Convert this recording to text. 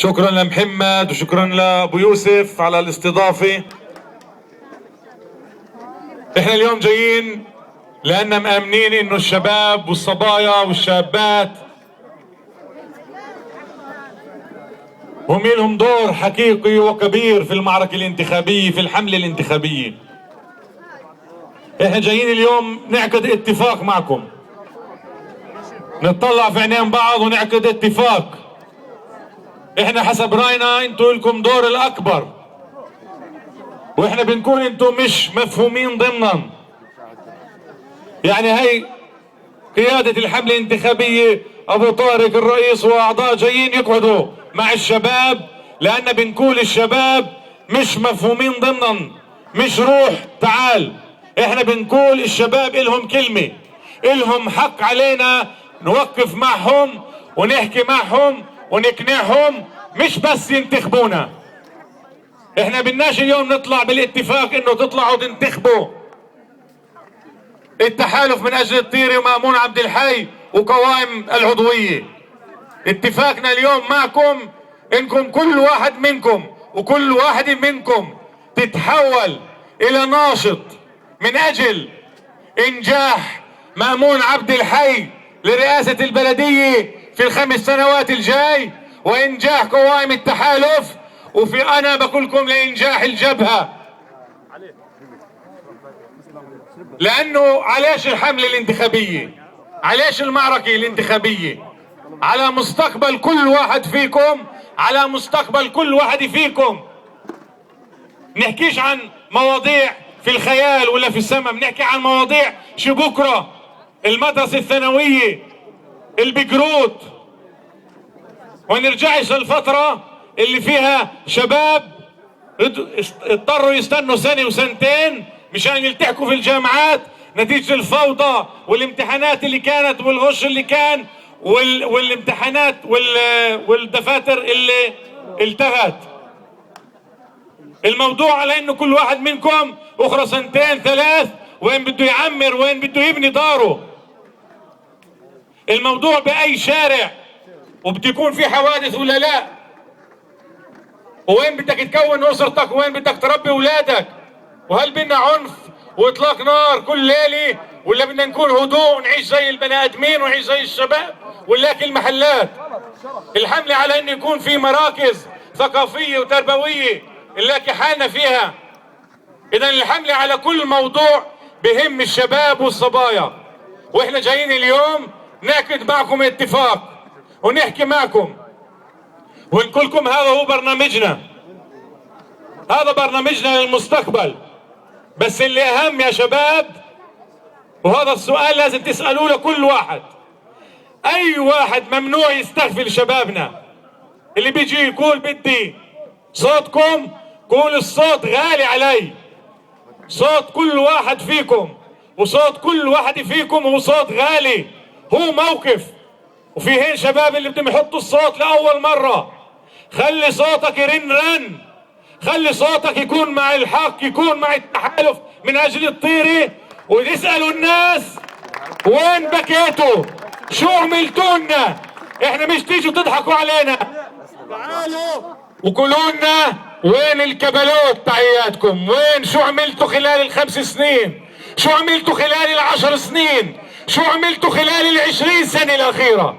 شكرا لمحمد وشكرا لابو يوسف على الاستضافة. احنا اليوم جايين لأننا مآمنين انه الشباب والصبايا والشابات هم لهم دور حقيقي وكبير في المعركة الانتخابية، في الحملة الانتخابية. احنا جايين اليوم نعقد اتفاق معكم، نتطلع في عينين بعض ونعقد اتفاق. احنا حسب راينا انتوا لكم دور الاكبر، واحنا بنكون انتوا مش مفهومين ضمنا. يعني هي قيادة الحملة الانتخابية ابو طارق الرئيس واعضاء جايين يقعدوا مع الشباب، لان بنقول الشباب مش مفهومين ضمنا، مش روح تعال. احنا بنقول الشباب الهم كلمة، الهم حق علينا نوقف معهم ونحكي معهم ونقنعهم، مش بس ينتخبونا. احنا بدناش اليوم نطلع بالاتفاق انه تطلعوا تنتخبوا التحالف من اجل الطيري ومأمون عبد الحي وقوائم العضوية. اتفاقنا اليوم معكم انكم كل واحد منكم وكل واحد منكم تتحول الى ناشط من اجل انجاح مأمون عبد الحي لرئاسة البلدية في ال5 سنوات الجاي، وانجاح قوائم التحالف، وفي انا بقولكم لانجاح الجبهة. لانه علاش الحملة الانتخابية؟ علاش المعركة الانتخابية؟ على مستقبل كل واحد فيكم، على مستقبل كل واحد فيكم. نحكيش عن مواضيع في الخيال ولا في السماء، بنحكي عن مواضيع شو بكره، المدرسة الثانوية، البقروت، ونرجعش للفترة اللي فيها شباب اضطروا يستنوا سنة وسنتين مشان يلتحقوا في الجامعات نتيجة الفوضى والامتحانات اللي كانت والغش اللي كان والامتحانات والدفاتر اللي التغت. الموضوع على انه كل واحد منكم اخرى 2 3 وين بده يعمر، وين بده يبني داره. الموضوع باي شارع، وبده يكون في حوادث ولا لا، وين بدك تكون اسرتك، وين بدك تربي اولادك، وهل بدنا عنف واطلاق نار كل ليله، ولا بدنا نكون هدوء ونعيش زي البني ادمين ونعيش زي الشباب ونلاقي المحلات. الحملة على انه يكون في مراكز ثقافية وتربوية نلاقي حالنا فيها. اذا الحملة على كل موضوع بهم الشباب والصبايا، واحنا جايين اليوم نعقد معكم اتفاق ونحكي معكم ونقول لكم هذا هو برنامجنا، هذا برنامجنا للمستقبل. بس اللي اهم يا شباب، وهذا السؤال لازم تسألوه لكل واحد، اي واحد ممنوع يستغفل شبابنا اللي بيجي يقول بدي صوتكم، قول الصوت غالي علي. صوت كل واحد فيكم وصوت كل واحد فيكم هو صوت غالي، هو موقف. وفي هين شباب اللي بدهم يحطوا الصوت لأول مرة، خلي صوتك يرن رن، خلي صوتك يكون مع الحق، يكون مع التحالف من أجل الطيري، ويسألوا الناس وين بكيتوا، شو عملتوا لنا. احنا مش تيجوا تضحكوا علينا، تعالوا وقولوا لنا وين الكبلوت تحياتكم، وين شو عملتوا خلال ال5 سنين، شو عملتوا خلال ال10 سنين، شو عملتوا خلال ال20 سنة الأخيرة.